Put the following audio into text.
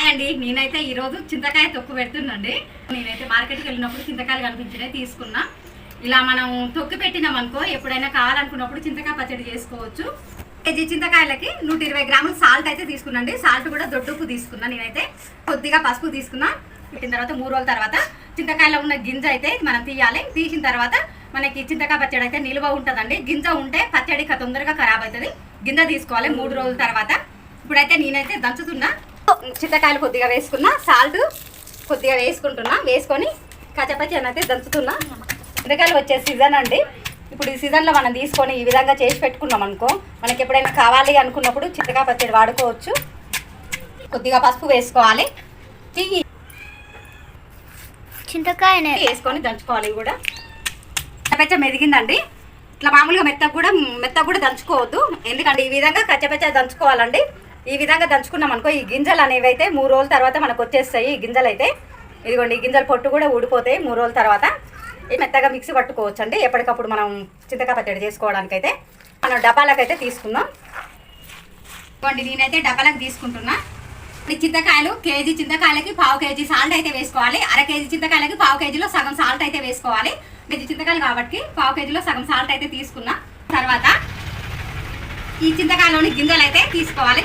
అండి, నేనైతే ఈరోజు చింతకాయ తొక్కు పెడుతున్నాండి. నేనైతే మార్కెట్కి వెళ్ళినప్పుడు చింతకాయలు కనిపించినాయి తీసుకున్నా. ఇలా మనం తొక్కు పెట్టినాం అనుకో, ఎప్పుడైనా కావాలనుకున్నప్పుడు చింతకాయ పచ్చడి చేసుకోవచ్చు. కేజీ చింతకాయలకి 120 గ్రాములు సాల్ట్ అయితే తీసుకున్నాండి. సాల్ట్ కూడా దొడ్డుప్పు తీసుకున్నా. నేనైతే కొద్దిగా పసుపు తీసుకున్నా. పెట్టిన తర్వాత 3 రోజుల తర్వాత చింతకాయలో ఉన్న గింజ అయితే మనం తీయాలి. తీసిన తర్వాత మనకి చింతకాయ పచ్చడి అయితే నిల్వ ఉంటుందండి. గింజ ఉంటే పచ్చడి తొందరగా ఖరాబ్ అవుతుంది. గింజ తీసుకోవాలి 3 రోజుల తర్వాత. ఇప్పుడైతే నేనైతే దంచుతున్నా. చింతకాయలు కొద్దిగా వేసుకున్నా, సాల్ట్ కొద్దిగా వేసుకుంటున్నా. వేసుకొని కచ్చపచ్చని అయితే దంచుతున్నా. చింతకాయలు వచ్చే సీజన్ అండి. ఇప్పుడు ఈ సీజన్లో మనం తీసుకొని ఈ విధంగా చేసి పెట్టుకున్నాం అనుకో, మనకి ఎప్పుడైనా కావాలి అనుకున్నప్పుడు చింతకాయ పచ్చడి వాడుకోవచ్చు. కొద్దిగా పసుపు వేసుకోవాలి. చింతకాయ వేసుకొని దంచుకోవాలి. కూడా కచ్చపచ్చ మెదిగిందండి. ఇట్లా మామూలుగా మెత్తగా కూడా దంచుకోవద్దు. ఎందుకంటే ఈ విధంగా కచ్చపచ్చ దంచుకోవాలండి. ఈ విధంగా దంచుకున్నాం అనుకో, ఈ గింజలు అనేవి అయితే 3 రోజుల తర్వాత మనకు వచ్చేస్తాయి. ఈ గింజలు అయితే ఇదిగోండి, ఈ గింజల పొట్టు కూడా ఊడిపోతాయి 3 రోజుల తర్వాత. మెత్తగా మిక్సీ పట్టుకోవచ్చు అండి. ఎప్పటికప్పుడు మనం చింతకాయ పచ్చడి చేసుకోవడానికైతే మనం డబ్బాలకైతే తీసుకుందాం. ఇదిగోండి, నేనైతే డబ్బాలకు తీసుకుంటున్నా. ఈ చింతకాయలు కేజీ చింతకాయలకి 1/2 కేజీ సాల్ట్ అయితే వేసుకోవాలి. 1/2 కేజీ చింతకాయలకి 1/2 కేజీలో సగం సాల్ట్ అయితే వేసుకోవాలి. కేజీ చింతకాయలు కాబట్టి 1/2 కేజీలో సగం సాల్ట్ అయితే తీసుకున్నా. తర్వాత ఈ చింతకాయలోని గింజలు అయితే తీసుకోవాలి.